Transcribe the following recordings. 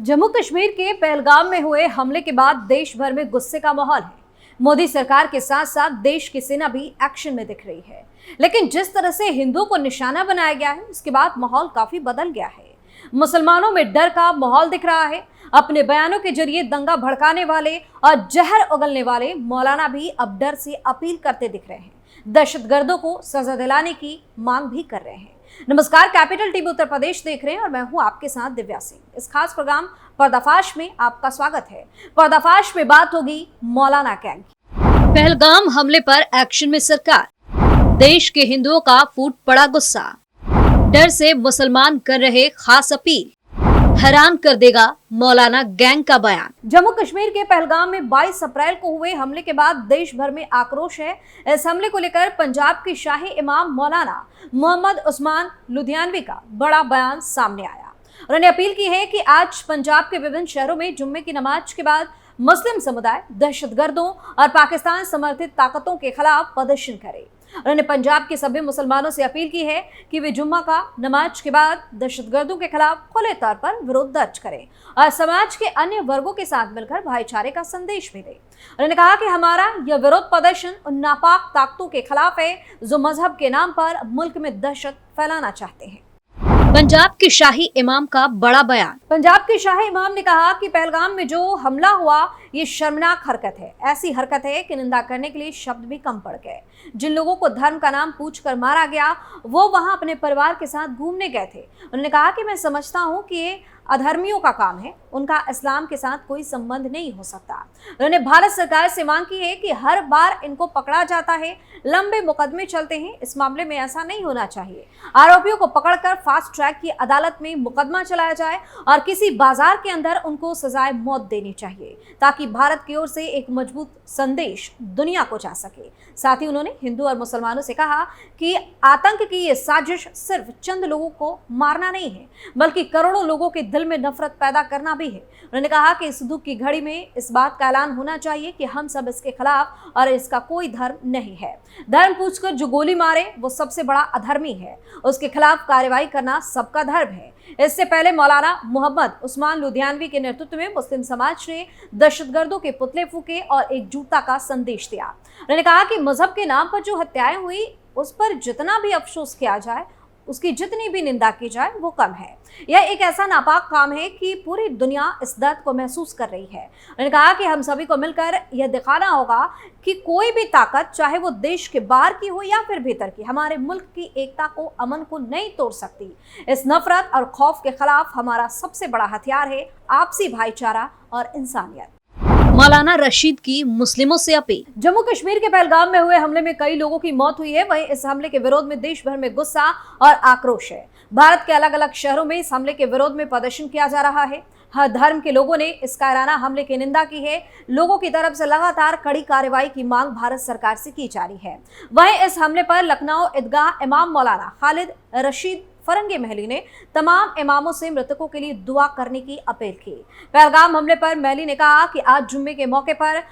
जम्मू कश्मीर के पहलगाम में हुए हमले के बाद देश भर में गुस्से का माहौल है। मोदी सरकार के साथ साथ देश की सेना भी एक्शन में दिख रही है। लेकिन जिस तरह से हिंदुओं को निशाना बनाया गया है, उसके बाद माहौल काफी बदल गया है। मुसलमानों में डर का माहौल दिख रहा है। अपने बयानों के जरिए दंगा भड़काने वाले और जहर उगलने वाले मौलाना भी अब डर से अपील करते दिख रहे हैं। दहशतगर्दों को सजा दिलाने की मांग भी कर रहे हैं। नमस्कार, कैपिटल टीवी उत्तर प्रदेश देख रहे हैं और मैं हूं आपके साथ दिव्या सिंह। इस खास प्रोग्राम पर्दाफाश में आपका स्वागत है। पर्दाफाश में बात होगी मौलाना गैंग की। पहलगाम हमले पर एक्शन में सरकार, देश के हिंदुओं का फूट पड़ा गुस्सा, डर से मुसलमान कर रहे खास अपील, हैरान कर देगा मौलाना गैंग का बयान। जम्मू कश्मीर के पहलगाम में 22 अप्रैल को हुए हमले के बाद देश भर में आक्रोश है। इस हमले को लेकर पंजाब के शाही इमाम मौलाना मोहम्मद उस्मान लुधियानवी का बड़ा बयान सामने आया। उन्होंने अपील की है कि आज पंजाब के विभिन्न शहरों में जुम्मे की नमाज के बाद मुस्लिम समुदाय दहशतगर्दों और पाकिस्तान समर्थित ताकतों के खिलाफ प्रदर्शन करे। उन्होंने पंजाब के सभी मुसलमानों से अपील की है कि वे जुम्मा का नमाज के बाद दहशतगर्दों के खिलाफ खुले तौर पर विरोध दर्ज करें और समाज के अन्य वर्गों के साथ मिलकर भाईचारे का संदेश भी दें। उन्होंने कहा कि हमारा यह विरोध प्रदर्शन उन नापाक ताकतों के खिलाफ है जो मजहब के नाम पर मुल्क में दहशत फैलाना चाहते हैं। पंजाब के शाही इमाम का बड़ा बयान। पंजाब के शाही इमाम ने कहा कि पहलगाम में जो हमला हुआ ये शर्मनाक हरकत है। ऐसी हरकत है कि निंदा करने के लिए शब्द भी कम पड़ गए। जिन लोगों को धर्म का नाम पूछकर मारा गया वो वहां अपने परिवार के साथ घूमने गए थे। उन्होंने कहा कि मैं समझता हूं कि ये अधर्मियों का काम है, उनका इस्लाम के साथ कोई संबंध नहीं हो सकता। उन्होंने भारत सरकार से मांग की है कि हर बार इनको पकड़ा जाता है, लंबे मुकदमे चलते हैं, इस मामले में ऐसा नहीं होना चाहिए। आरोपियों को पकड़कर फास्ट ट्रैक की अदालत में मुकदमा चलाया जाए और किसी बाजार के अंदर उनको सजाए मौत देनी चाहिए ताकि भारत की ओर से एक मजबूत संदेश दुनिया को जा सके। साथ ही उन्होंने हिंदू और मुसलमानों से कहा कि आतंक की ये साजिश सिर्फ चंद लोगों को मारना नहीं है बल्कि करोड़ों लोगों के दिल में नफरत पैदा करना भी है। उन्होंने कहा कि इस दुख की घड़ी में इस बात का ऐलान होना चाहिए कि हम सब इसके खिलाफ और इसका कोई धर्म नहीं है। धर्म पूछकर जो गोली मारे वो सबसे बड़ा अधर्मी है, उसके खिलाफ कार्रवाई करना सबका धर्म है। इससे पहले मौलाना मोहम्मद उस्मान लुधियानवी के नेतृत्व में मुस्लिम समाज ने दहशतगर्दों के पुतले फूके और एकजुटता का संदेश दिया। उन्होंने कहा कि मजहब के नाम पर जो हत्याएं हुई उस पर जितना भी अफसोस किया जाए, उसकी जितनी भी निंदा की जाए वो कम है। यह एक ऐसा नापाक काम है कि पूरी दुनिया इस दर्द को महसूस कर रही है। उन्होंने कहा कि हम सभी को मिलकर यह दिखाना होगा कि कोई भी ताकत, चाहे वो देश के बाहर की हो या फिर भीतर की, हमारे मुल्क की एकता को, अमन को नहीं तोड़ सकती। इस नफरत और खौफ के खिलाफ हमारा सबसे बड़ा हथियार है आपसी भाईचारा और इंसानियत। मौलाना रशीद की मुस्लिमों से अपील। जम्मू कश्मीर के पहलगाम में हुए हमले में कई लोगों की मौत हुई है। वहीं इस हमले के विरोध में देश भर में गुस्सा और आक्रोश है। भारत के अलग अलग शहरों में इस हमले के विरोध में प्रदर्शन किया जा रहा है। हर धर्म के लोगों ने इस कायराना हमले की निंदा की है। लोगों की तरफ से लगातार कड़ी कार्रवाई की मांग भारत सरकार से की जा रही है। वहीं इस हमले पर लखनऊ ईदगाह इमाम मौलाना खालिद रशीद फरंगी महली ने तमाम इमामों से मृतकों के लिए दुआ करने की अपील की। पहलगाम हमले पर महली ने कहा कि आज जुम्मे के मौके पर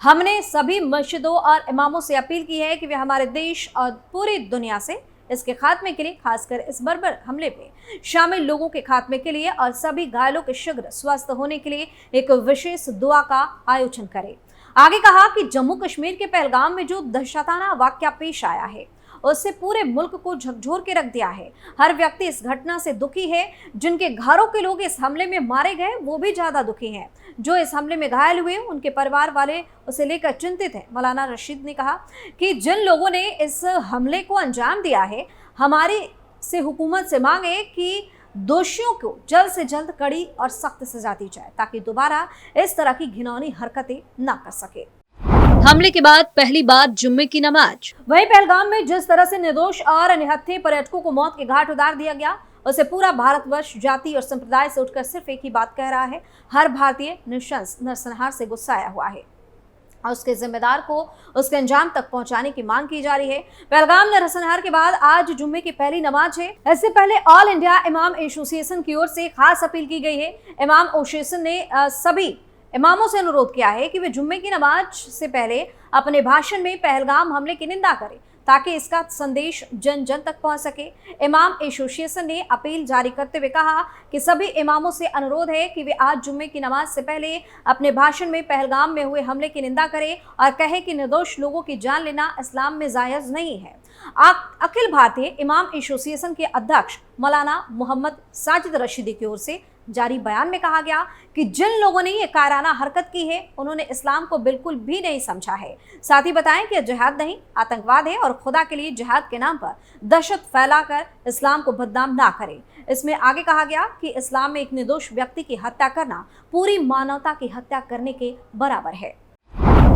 हमने सभी मस्जिदों और इमामों से अपील की है कि वे हमारे देश और पूरी दुनिया से इसके खात्मे के लिए, खासकर इस बर्बर हमले में शामिल लोगों के खात्मे के लिए और सभी घायलों के शीघ्र स्वस्थ होने के लिए एक विशेष दुआ का आयोजन करें। आगे कहा कि जम्मू कश्मीर के पहलगाम में जो दहशताना वाकया पेश आया है उससे पूरे मुल्क को झकझोर के रख दिया है। हर व्यक्ति इस घटना से दुखी है। जिनके घरों के लोग इस हमले में मारे गए वो भी ज्यादा दुखी हैं। जो इस हमले में घायल हुए उनके परिवार वाले उसे लेकर चिंतित हैं। मौलाना रशीद ने कहा कि जिन लोगों ने इस हमले को अंजाम दिया है, हमारी से हुकूमत से मांगे कि दोषियों को जल्द से जल्द कड़ी और सख्त सजा दी जाए ताकि दोबारा इस तरह की घिनौनी हरकतें न कर सके। हमले के बाद पहली बार जुम्मे की नमाज। वहीं पहलगाम में जिस तरह से निर्दोष और निहत्थे पर्यटकों को मौत के घाट उतार दिया गया उसे पूरा भारतवर्ष जाति और संप्रदाय से उठकर सिर्फ एक ही बात कह रहा है। हर भारतीय निशंस नरसंहार से गुस्साया हुआ है और उसके जिम्मेदार को उसके अंजाम तक पहुंचाने की मांग की जा रही है। पहलगाम नरसंहार के बाद आज जुम्मे की पहली नमाज है। इससे पहले ऑल इंडिया इमाम एसोसिएशन की ओर से खास अपील की गई है। इमाम एसोसिएशन ने सभी इमामों से अनुरोध किया है कि वे जुम्मे की नमाज से पहले अपने भाषण में पहलगाम हमले की निंदा करें ताकि इसका संदेश जन जन तक पहुंच सके। इमाम एसोसिएशन ने अपील जारी करते हुए कहा कि सभी इमामों से अनुरोध है कि वे आज जुम्मे की नमाज से पहले अपने भाषण में पहलगाम में हुए हमले की निंदा करें और कहे कि निर्दोष लोगों की जान लेना इस्लाम में जायज नहीं है। अखिल भारतीय इमाम एसोसिएशन के अध्यक्ष मौलाना मोहम्मद साजिद रशीदी की ओर से जारी बयान में कहा गया कि जिन लोगों ने ये कायराना हरकत की है उन्होंने इस्लाम को बिल्कुल भी नहीं समझा है। साथ ही बताएं कि जिहाद नहीं आतंकवाद है और खुदा के लिए जिहाद के नाम पर दहशत फैलाकर इस्लाम को बदनाम ना करें। इसमें आगे कहा गया कि इस्लाम में एक निर्दोष व्यक्ति की हत्या करना पूरी मानवता की हत्या करने के बराबर है।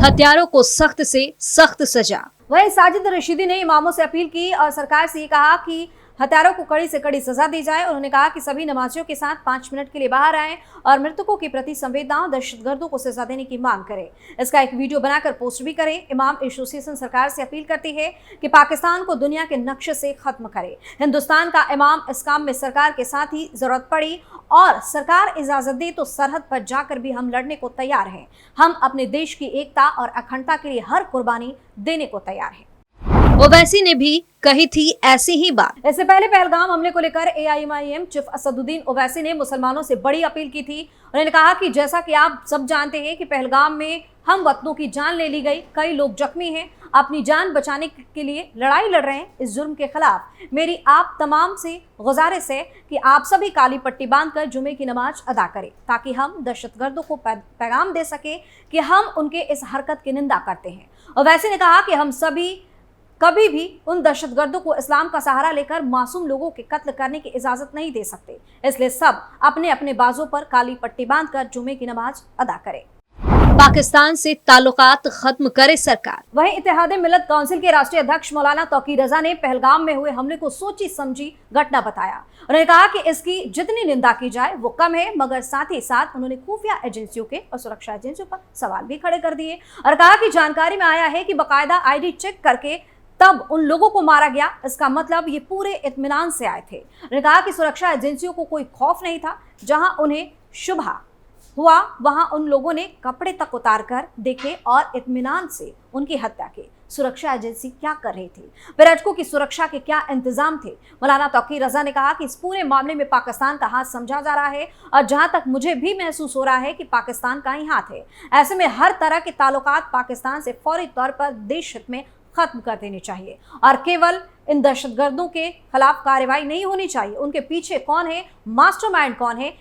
हत्यारों को सख्त से सख्त सजा। वहीं साजिद रशीदी ने इमामों से अपील की और सरकार से ये कहा कि हत्यारों को कड़ी से कड़ी सजा दी जाए। उन्होंने कहा कि सभी नमाजियों के साथ 5 मिनट के लिए बाहर आएं और मृतकों के प्रति संवेदना और दहशतगर्दों को सजा देने की मांग करें। इसका एक वीडियो बनाकर पोस्ट भी करें। इमाम एसोसिएशन सरकार से अपील करती है कि पाकिस्तान को दुनिया के नक्शे से खत्म करे। हिंदुस्तान का इमाम इस काम में सरकार के साथ ही जरूरत पड़ी और सरकार इजाजत दे तो सरहद पर जाकर भी हम लड़ने को तैयार हैं। हम अपने देश की एकता और अखंडता के लिए हर कुर्बानी देने को तैयार हैं। ओवैसी ने भी कही थी ऐसी ही बात। इससे पहले पहलगाम हमले को लेकर एआईएमआईएम चीफ असदुद्दीन ओवैसी ने मुसलमानों से बड़ी अपील की थी। उन्होंने कहा कि जैसा कि आप सब जानते हैं कि पहलगाम में हम वतनों की जान ले ली गई, कई लोग जख्मी हैं, अपनी जान बचाने के लिए लड़ाई लड़ रहे हैं। इस जुर्म के खिलाफ मेरी आप तमाम से गुजारिश है कि आप सभी काली पट्टी बांधकर जुमे की नमाज अदा करें ताकि हम दहशतगर्दों को पैगाम दे सके कि हम उनके इस हरकत की निंदा करते हैं। ओवैसी ने कहा कि हम सभी कभी भी उन दहशतगर्दों को इस्लाम का सहारा लेकर मासूम लोगों के कत्ल करने की इजाजत नहीं दे सकते। इसलिए सब अपने अपने बाजों पर काली पट्टी बांधकर जुमे की नमाज अदा करें। पाकिस्तान से ताल्लुकात खत्म करे सरकार। वहीं इत्तेहाद मिल्लत काउंसिल के राष्ट्रीय अध्यक्ष मौलाना तौकीर रजा ने पहलगाम में हुए हमले को सोची समझी घटना बताया। उन्होंने कहा कि इसकी जितनी निंदा की जाए वो कम है, मगर साथ ही साथ उन्होंने खुफिया एजेंसियों के और सुरक्षा एजेंसियों पर सवाल भी खड़े कर दिए और कहा कि जानकारी में आया है कि बाकायदा ID चेक करके तब उन लोगों को मारा गया। इसका मतलब ये पूरे इत्मीनान से आए थे। उन्होंने कहा कि सुरक्षा एजेंसियों को कोई खौफ नहीं था। जहां उन्हें शुबहा हुआ वहां उन लोगों ने कपड़े तक उतार कर देखे और इत्मीनान से उनकी हत्या की। सुरक्षा एजेंसी क्या कर रही थी, पर्यटकों की सुरक्षा के क्या इंतजाम थे। मौलाना तौकीर रजा ने कहा कि इस पूरे मामले में पाकिस्तान का हाथ समझा जा रहा है और जहां तक मुझे भी महसूस हो रहा है कि पाकिस्तान का ही हाथ है। ऐसे में हर तरह के ताल्लुकात पाकिस्तान से फौरी तौर पर देश हित में खत्म कर देनी चाहिए और केवल इन दहशतगर्दों के खिलाफ कार्रवाई नहीं होनी चाहिए। उनके पीछे कौन है, मास्टरमाइंड कौन है,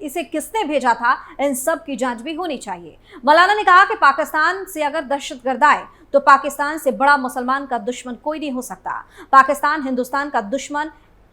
इसे किसने भेजा था, इन सब की जांच भी होनी चाहिए। मौलाना ने कहा कि पाकिस्तान से अगर दहशतगर्द आए तो पाकिस्तान से बड़ा मुसलमान का दुश्मन कोई नहीं हो सकता। पाकिस्तान हिंदुस्तान का दुश्मन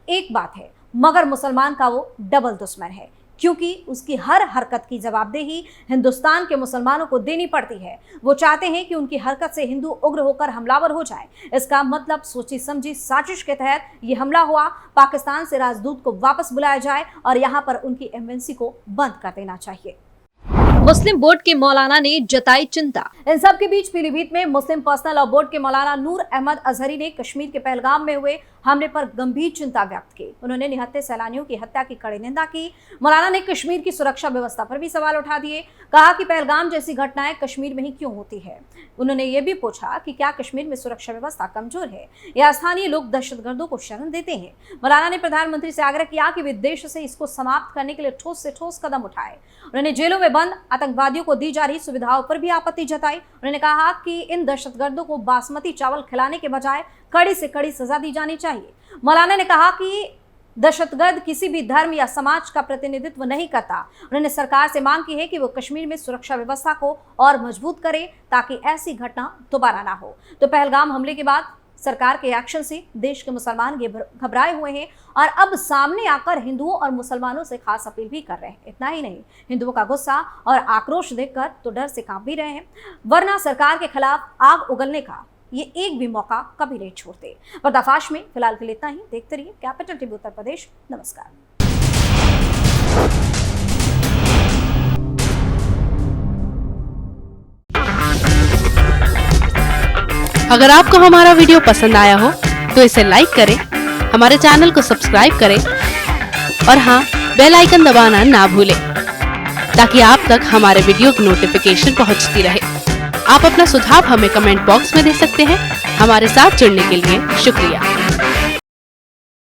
एक बात है, मगर मुसलमान का वो डबल दुश्मन है, क्योंकि उसकी हर हरकत की जवाबदेही हिंदुस्तान के मुसलमानों को देनी पड़ती है। वो चाहते हैं कि उनकी हरकत से हिंदू उग्र होकर हमलावर हो जाए। इसका मतलब सोची समझी साजिश के तहत ये हमला हुआ। पाकिस्तान से राजदूत को वापस बुलाया जाए और यहाँ पर उनकी एम्बेसी को बंद कर देना चाहिए। मुस्लिम बोर्ड के मौलाना ने जताई चिंता। इन सब के बीच पीलीभीत में मुस्लिम पर्सनल लॉ बोर्ड के मौलाना नूर अहमद अजहरी ने कश्मीर के पहलगाम में हुए हमले पर गंभीर चिंता व्यक्त की। उन्होंने निहत्थे सैलानियों की हत्या की कड़ी निंदा की। मौलाना ने कश्मीर की सुरक्षा व्यवस्था पर भी सवाल उठा दिए। कहा कि पहलगाम जैसी घटनाएं कश्मीर में ही क्यों होती है। उन्होंने ये भी पूछा कि क्या कश्मीर में सुरक्षा व्यवस्था कमजोर है या स्थानीय लोग दहशतगर्दों को शरण देते हैं। मौलाना ने प्रधानमंत्री से आग्रह किया कि वे देश से इसको समाप्त करने के लिए ठोस से ठोस कदम उठाए। उन्होंने जेलों में बंद आतंकवादियों को दी जा रही सुविधाओं पर भी आपत्ति जताई। उन्होंने कहा कि इन दहशतगर्दों को बासमती चावल खिलाने के बजाय कड़ी से कड़ी सजा दी जानी चाहिए। मौलाना ने कहा कि दहशतगर्द किसी भी धर्म या समाज का प्रतिनिधित्व नहीं करता। उन्होंने सरकार से मांग की है कि वो कश्मीर में सुरक्षा व्यवस्था को और मजबूत करे ताकि ऐसी घटना दोबारा ना हो। तो पहलगाम हमले के बाद सरकार के एक्शन से देश के मुसलमान घबराए हुए हैं और अब सामने आकर हिंदुओं और मुसलमानों से खास अपील भी कर रहे हैं। इतना ही नहीं, हिंदुओं का गुस्सा और आक्रोश देखकर तो डर से कांप भी रहे हैं, वरना सरकार के खिलाफ आग उगलने का ये एक भी मौका कभी नहीं छोड़ते। पर्दाफाश में फिलहाल के लिए इतना ही। देखते रहिए कैपिटल टीवी उत्तर प्रदेश। नमस्कार। अगर आपको हमारा वीडियो पसंद आया हो तो इसे लाइक करें, हमारे चैनल को सब्सक्राइब करें और हाँ, बेल आइकन दबाना ना भूलें ताकि आप तक हमारे वीडियो की नोटिफिकेशन पहुंचती रहे। आप अपना सुझाव हमें कमेंट बॉक्स में दे सकते हैं हमारे साथ जुड़ने के लिए शुक्रिया।